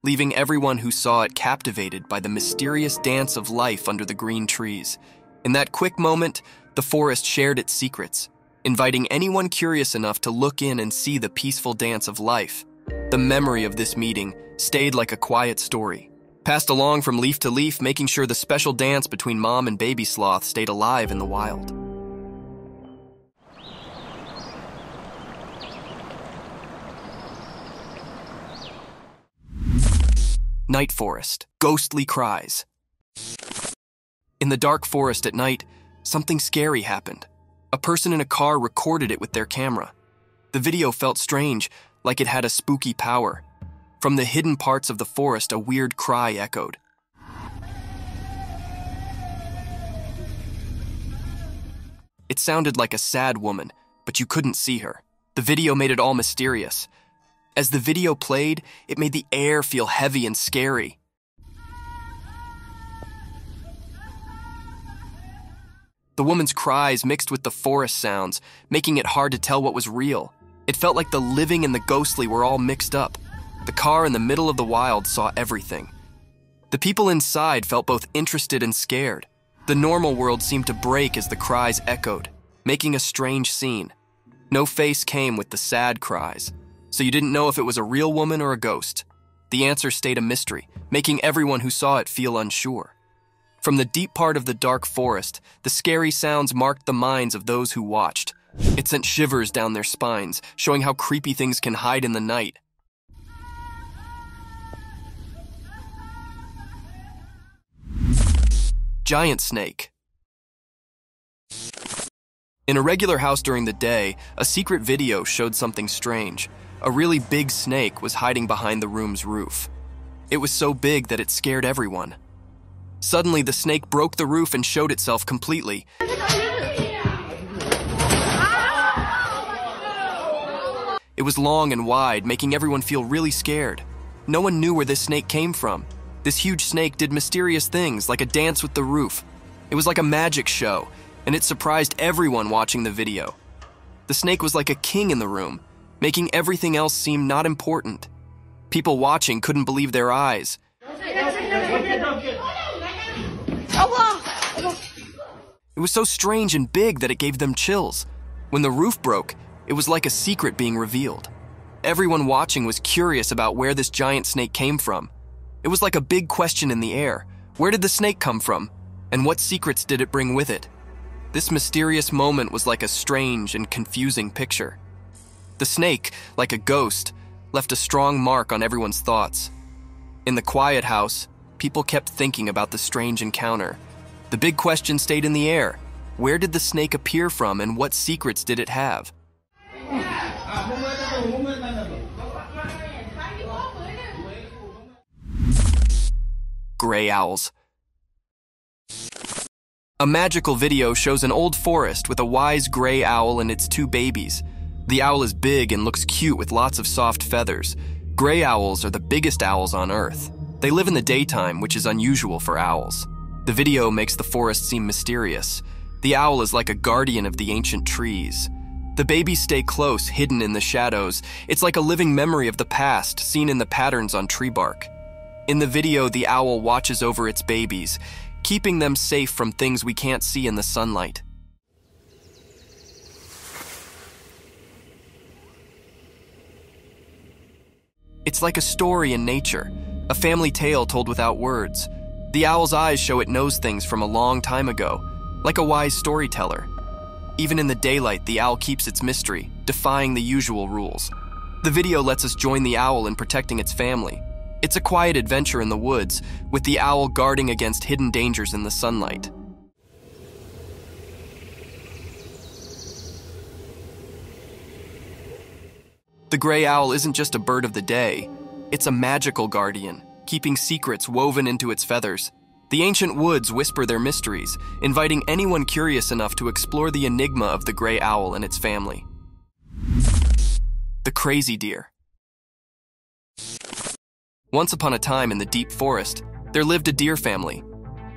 Leaving everyone who saw it captivated by the mysterious dance of life under the green trees. In that quick moment, the forest shared its secrets, inviting anyone curious enough to look in and see the peaceful dance of life. The memory of this meeting stayed like a quiet story, passed along from leaf to leaf, making sure the special dance between mom and baby sloth stayed alive in the wild. Night forest, ghostly cries. In the dark forest at night, something scary happened. A person in a car recorded it with their camera. The video felt strange, like it had a spooky power. From the hidden parts of the forest, a weird cry echoed. It sounded like a sad woman, but you couldn't see her. The video made it all mysterious. As the video played, it made the air feel heavy and scary. The woman's cries mixed with the forest sounds, making it hard to tell what was real. It felt like the living and the ghostly were all mixed up. The car in the middle of the wild saw everything. The people inside felt both interested and scared. The normal world seemed to break as the cries echoed, making a strange scene. No face came with the sad cries, so you didn't know if it was a real woman or a ghost. The answer stayed a mystery, making everyone who saw it feel unsure. From the deep part of the dark forest, the scary sounds marked the minds of those who watched. It sent shivers down their spines, showing how creepy things can hide in the night. Giant snake. In a regular house during the day, a secret video showed something strange. A really big snake was hiding behind the room's roof. It was so big that it scared everyone. Suddenly, the snake broke the roof and showed itself completely. It was long and wide, making everyone feel really scared. No one knew where this snake came from. This huge snake did mysterious things, like a dance with the roof. It was like a magic show, and it surprised everyone watching the video. The snake was like a king in the room, making everything else seem not important. People watching couldn't believe their eyes. It was so strange and big that it gave them chills. When the roof broke, it was like a secret being revealed. Everyone watching was curious about where this giant snake came from. It was like a big question in the air. Where did the snake come from? And what secrets did it bring with it? This mysterious moment was like a strange and confusing picture. The snake, like a ghost, left a strong mark on everyone's thoughts. In the quiet house, people kept thinking about the strange encounter. The big question stayed in the air. Where did the snake appear from, and what secrets did it have? Gray owls. A magical video shows an old forest with a wise gray owl and its two babies. The owl is big and looks cute with lots of soft feathers. Gray owls are the biggest owls on Earth. They live in the daytime, which is unusual for owls. The video makes the forest seem mysterious. The owl is like a guardian of the ancient trees. The babies stay close, hidden in the shadows. It's like a living memory of the past, seen in the patterns on tree bark. In the video, the owl watches over its babies, keeping them safe from things we can't see in the sunlight. It's like a story in nature, a family tale told without words. The owl's eyes show it knows things from a long time ago, like a wise storyteller. Even in the daylight, the owl keeps its mystery, defying the usual rules. The video lets us join the owl in protecting its family. It's a quiet adventure in the woods, with the owl guarding against hidden dangers in the sunlight. The gray owl isn't just a bird of the day. It's a magical guardian, keeping secrets woven into its feathers. The ancient woods whisper their mysteries, inviting anyone curious enough to explore the enigma of the gray owl and its family. The crazy deer. Once upon a time in the deep forest, there lived a deer family.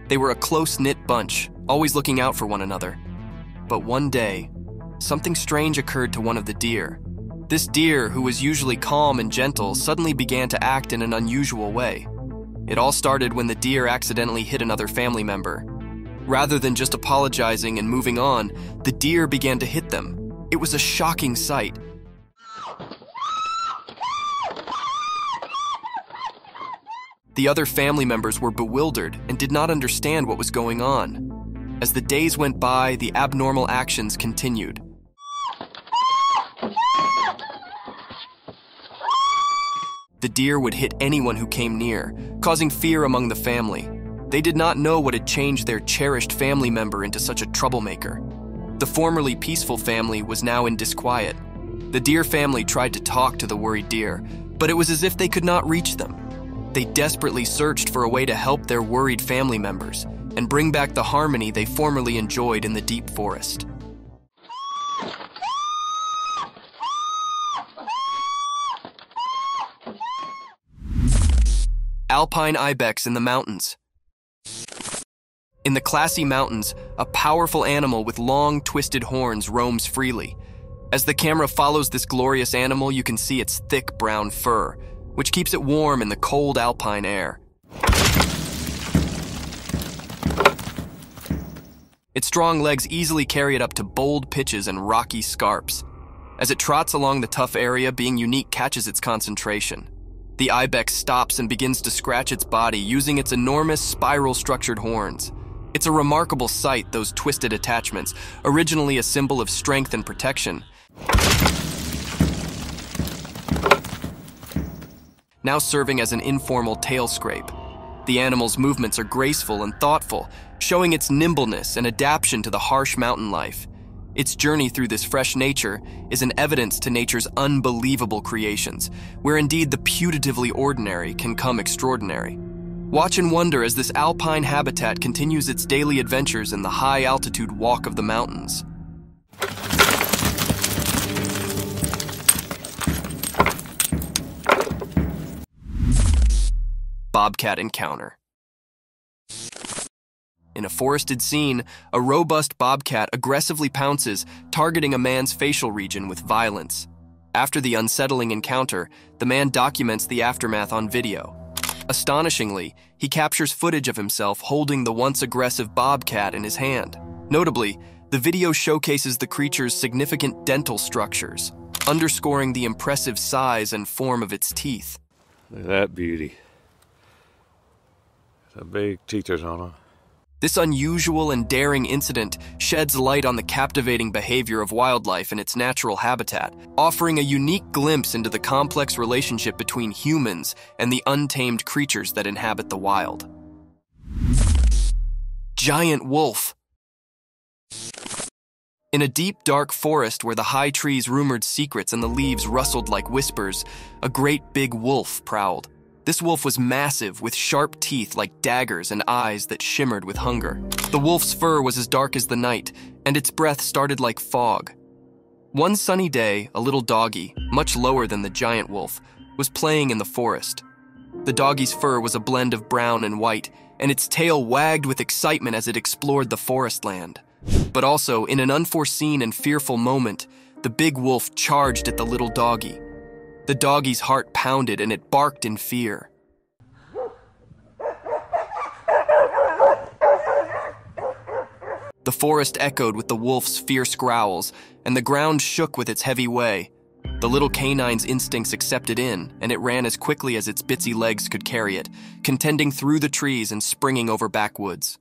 They were a close-knit bunch, always looking out for one another. But one day, something strange occurred to one of the deer. This deer, who was usually calm and gentle, suddenly began to act in an unusual way. It all started when the deer accidentally hit another family member. Rather than just apologizing and moving on, the deer began to hit them. It was a shocking sight. The other family members were bewildered and did not understand what was going on. As the days went by, the abnormal actions continued. The deer would hit anyone who came near, causing fear among the family. They did not know what had changed their cherished family member into such a troublemaker. The formerly peaceful family was now in disquiet. The deer family tried to talk to the worried deer, but it was as if they could not reach them. They desperately searched for a way to help their worried family members and bring back the harmony they formerly enjoyed in the deep forest. Alpine Ibex in the mountains. In the classy mountains, a powerful animal with long, twisted horns roams freely. As the camera follows this glorious animal, you can see its thick brown fur, which keeps it warm in the cold alpine air. Its strong legs easily carry it up to bold pitches and rocky scarps. As it trots along the tough area, being unique catches its concentration. The ibex stops and begins to scratch its body using its enormous spiral-structured horns. It's a remarkable sight, those twisted attachments, originally a symbol of strength and protection, now serving as an informal tail scrape. The animal's movements are graceful and thoughtful, showing its nimbleness and adaptation to the harsh mountain life. Its journey through this fresh nature is an evidence to nature's unbelievable creations, where indeed the putatively ordinary can come extraordinary. Watch and wonder as this alpine habitat continues its daily adventures in the high-altitude walk of the mountains. Bobcat Encounter. In a forested scene, a robust bobcat aggressively pounces, targeting a man's facial region with violence. After the unsettling encounter, the man documents the aftermath on video. Astonishingly, he captures footage of himself holding the once aggressive bobcat in his hand. Notably, the video showcases the creature's significant dental structures, underscoring the impressive size and form of its teeth. Look at that beauty. The big teeth on it. This unusual and daring incident sheds light on the captivating behavior of wildlife in its natural habitat, offering a unique glimpse into the complex relationship between humans and the untamed creatures that inhabit the wild. Giant wolf. In a deep, dark forest where the high trees rumored secrets and the leaves rustled like whispers, a great big wolf prowled. This wolf was massive, with sharp teeth like daggers and eyes that shimmered with hunger. The wolf's fur was as dark as the night, and its breath started like fog. One sunny day, a little doggy, much lower than the giant wolf, was playing in the forest. The doggy's fur was a blend of brown and white, and its tail wagged with excitement as it explored the forest land. But also, in an unforeseen and fearful moment, the big wolf charged at the little doggy. The doggy's heart pounded and it barked in fear. The forest echoed with the wolf's fierce growls, and the ground shook with its heavy way. The little canine's instincts accepted in, and it ran as quickly as its bitsy legs could carry it, contending through the trees and springing over backwoods.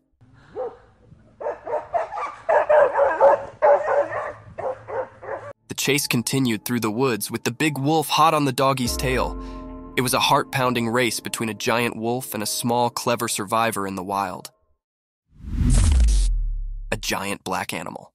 The chase continued through the woods, with the big wolf hot on the doggy's tail. It was a heart-pounding race between a giant wolf and a small, clever survivor in the wild. A giant black animal.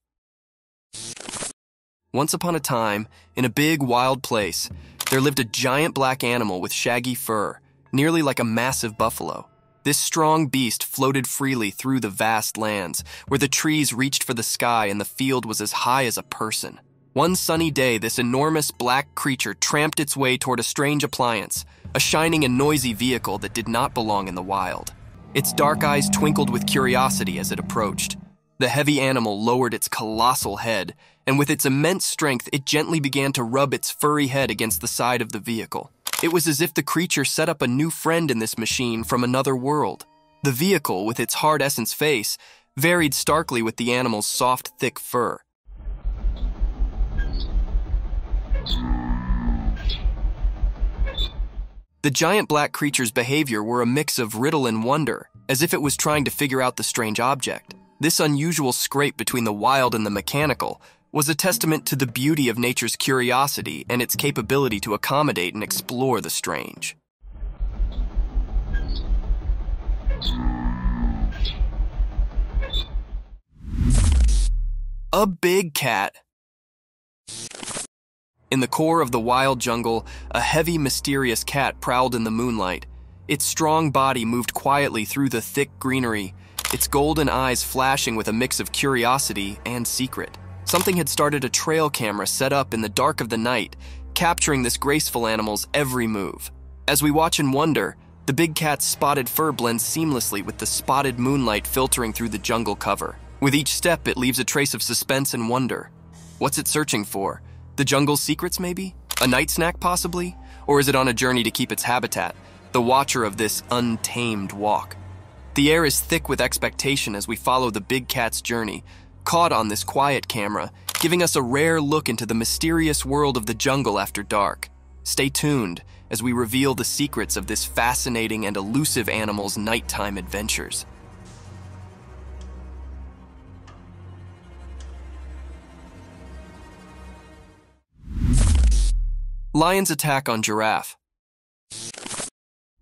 Once upon a time, in a big, wild place, there lived a giant black animal with shaggy fur, nearly like a massive buffalo. This strong beast floated freely through the vast lands, where the trees reached for the sky and the field was as high as a person. One sunny day, this enormous black creature tramped its way toward a strange appliance, a shining and noisy vehicle that did not belong in the wild. Its dark eyes twinkled with curiosity as it approached. The heavy animal lowered its colossal head, and with its immense strength, it gently began to rub its furry head against the side of the vehicle. It was as if the creature set up a new friend in this machine from another world. The vehicle, with its hard essence face, varied starkly with the animal's soft, thick fur. The giant black creature's behavior were a mix of riddle and wonder, as if it was trying to figure out the strange object. This unusual scrape between the wild and the mechanical was a testament to the beauty of nature's curiosity and its capability to accommodate and explore the strange. A big cat. In the core of the wild jungle, a heavy, mysterious cat prowled in the moonlight. Its strong body moved quietly through the thick greenery, its golden eyes flashing with a mix of curiosity and secret. Something had started a trail camera set up in the dark of the night, capturing this graceful animal's every move. As we watch and wonder, the big cat's spotted fur blends seamlessly with the spotted moonlight filtering through the jungle cover. With each step, it leaves a trace of suspense and wonder. What's it searching for? The jungle's secrets, maybe? A night snack, possibly? Or is it on a journey to keep its habitat, the watcher of this untamed walk? The air is thick with expectation as we follow the big cat's journey, caught on this quiet camera, giving us a rare look into the mysterious world of the jungle after dark. Stay tuned as we reveal the secrets of this fascinating and elusive animal's nighttime adventures. Lion's attack on giraffe.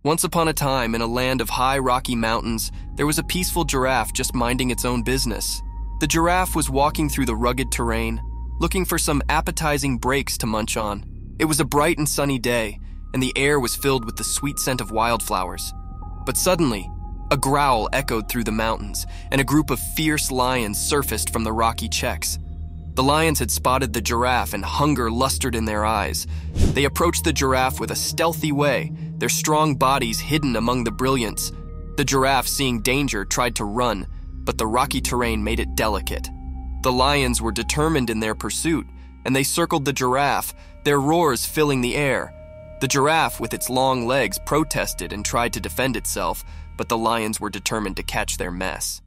Once upon a time, in a land of high rocky mountains, there was a peaceful giraffe just minding its own business. The giraffe was walking through the rugged terrain, looking for some appetizing breaks to munch on. It was a bright and sunny day, and the air was filled with the sweet scent of wildflowers. But suddenly, a growl echoed through the mountains, and a group of fierce lions surfaced from the rocky checks. The lions had spotted the giraffe, and hunger lustered in their eyes. They approached the giraffe with a stealthy way, their strong bodies hidden among the brilliance. The giraffe, seeing danger, tried to run, but the rocky terrain made it delicate. The lions were determined in their pursuit, and they circled the giraffe, their roars filling the air. The giraffe, with its long legs, protested and tried to defend itself, but the lions were determined to catch their mess.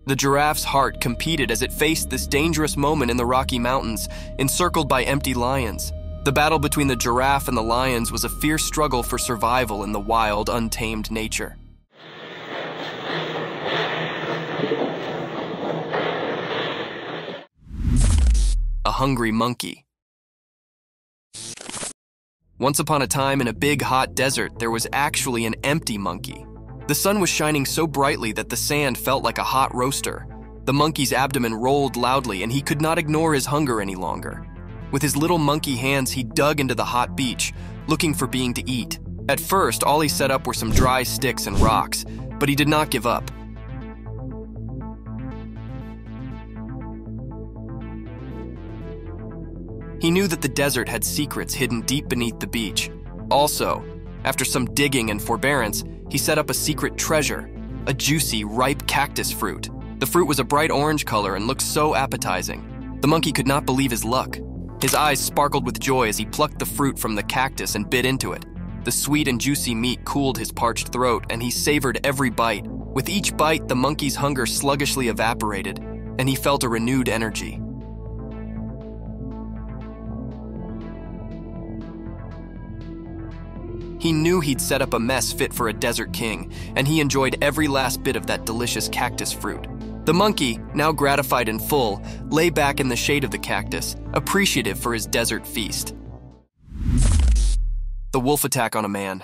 The giraffe's heart competed as it faced this dangerous moment in the Rocky Mountains, encircled by empty lions. The battle between the giraffe and the lions was a fierce struggle for survival in the wild, untamed nature. A hungry monkey. Once upon a time, in a big, hot desert, there was actually an empty monkey. The sun was shining so brightly that the sand felt like a hot roaster. The monkey's abdomen rolled loudly, and he could not ignore his hunger any longer. With his little monkey hands, he dug into the hot beach, looking for being to eat. At first, all he set up were some dry sticks and rocks, but he did not give up. He knew that the desert had secrets hidden deep beneath the beach. Also, after some digging and forbearance, he set up a secret treasure, a juicy, ripe cactus fruit. The fruit was a bright orange color and looked so appetizing. The monkey could not believe his luck. His eyes sparkled with joy as he plucked the fruit from the cactus and bit into it. The sweet and juicy meat cooled his parched throat, and he savored every bite. With each bite, the monkey's hunger sluggishly evaporated, and he felt a renewed energy. He knew he'd set up a mess fit for a desert king, and he enjoyed every last bit of that delicious cactus fruit. The monkey, now gratified and full, lay back in the shade of the cactus, appreciative for his desert feast. The wolf attack on a man.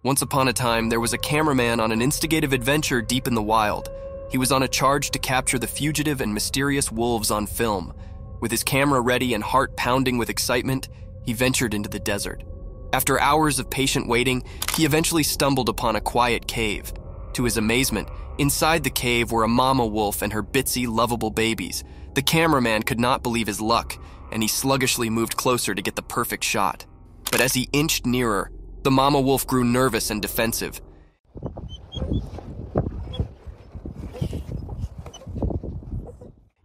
Once upon a time, there was a cameraman on an instigative adventure deep in the wild. He was on a charge to capture the fugitive and mysterious wolves on film. With his camera ready and heart pounding with excitement, he ventured into the desert. After hours of patient waiting, he eventually stumbled upon a quiet cave. To his amazement, inside the cave were a mama wolf and her bitsy, lovable babies. The cameraman could not believe his luck, and he sluggishly moved closer to get the perfect shot. But as he inched nearer, the mama wolf grew nervous and defensive.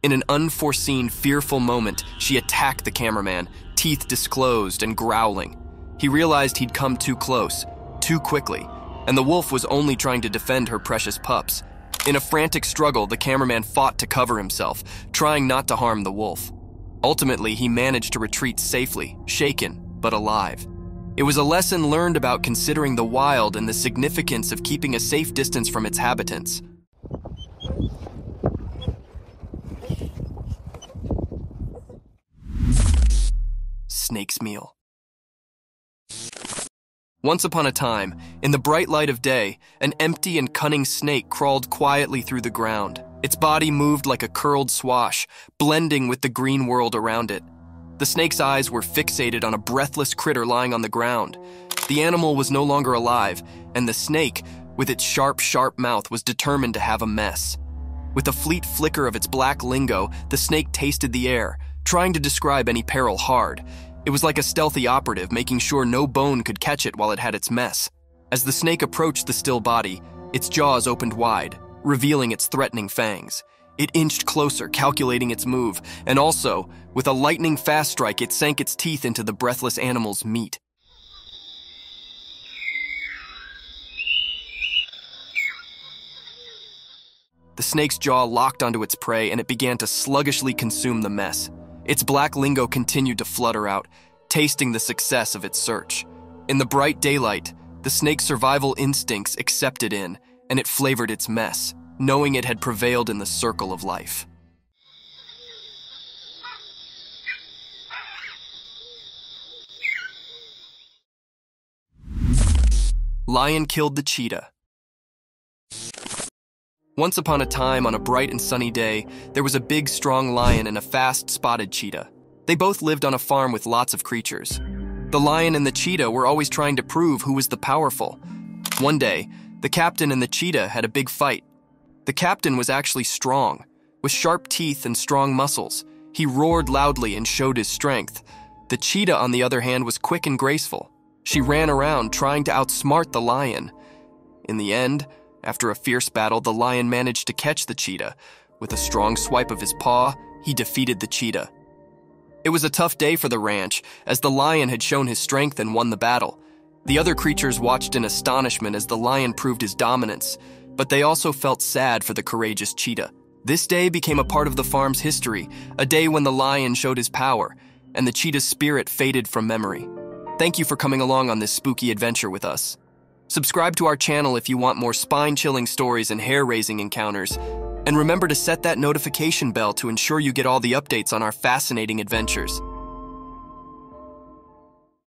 In an unforeseen, fearful moment, she attacked the cameraman, teeth disclosed and growling. He realized he'd come too close, too quickly, and the wolf was only trying to defend her precious pups. In a frantic struggle, the cameraman fought to cover himself, trying not to harm the wolf. Ultimately, he managed to retreat safely, shaken, but alive. It was a lesson learned about considering the wild and the significance of keeping a safe distance from its habitants. Snake's meal. Once upon a time, in the bright light of day, an empty and cunning snake crawled quietly through the ground. Its body moved like a curled swash, blending with the green world around it. The snake's eyes were fixated on a breathless critter lying on the ground. The animal was no longer alive, and the snake, with its sharp, sharp mouth, was determined to have a mess. With a fleet flicker of its black lingo, the snake tasted the air, trying to describe any peril hard. It was like a stealthy operative, making sure no bone could catch it while it had its mess. As the snake approached the still body, its jaws opened wide, revealing its threatening fangs. It inched closer, calculating its move, and also, with a lightning-fast strike, it sank its teeth into the breathless animal's meat. The snake's jaw locked onto its prey, and it began to sluggishly consume the mess. Its black lingo continued to flutter out, tasting the success of its search. In the bright daylight, the snake's survival instincts accepted in, and it flavored its mess. knowing it had prevailed in the circle of life. Lion killed the cheetah. Once upon a time, on a bright and sunny day, there was a big, strong lion and a fast, spotted cheetah. They both lived on a farm with lots of creatures. The lion and the cheetah were always trying to prove who was the powerful. One day, the captain and the cheetah had a big fight. The captain was actually strong, with sharp teeth and strong muscles. He roared loudly and showed his strength. The cheetah, on the other hand, was quick and graceful. She ran around trying to outsmart the lion. In the end, after a fierce battle, the lion managed to catch the cheetah. With a strong swipe of his paw, he defeated the cheetah. It was a tough day for the ranch, as the lion had shown his strength and won the battle. The other creatures watched in astonishment as the lion proved his dominance, but they also felt sad for the courageous cheetah. This day became a part of the farm's history, a day when the lion showed his power, and the cheetah's spirit faded from memory. Thank you for coming along on this spooky adventure with us. Subscribe to our channel if you want more spine-chilling stories and hair-raising encounters. And remember to set that notification bell to ensure you get all the updates on our fascinating adventures.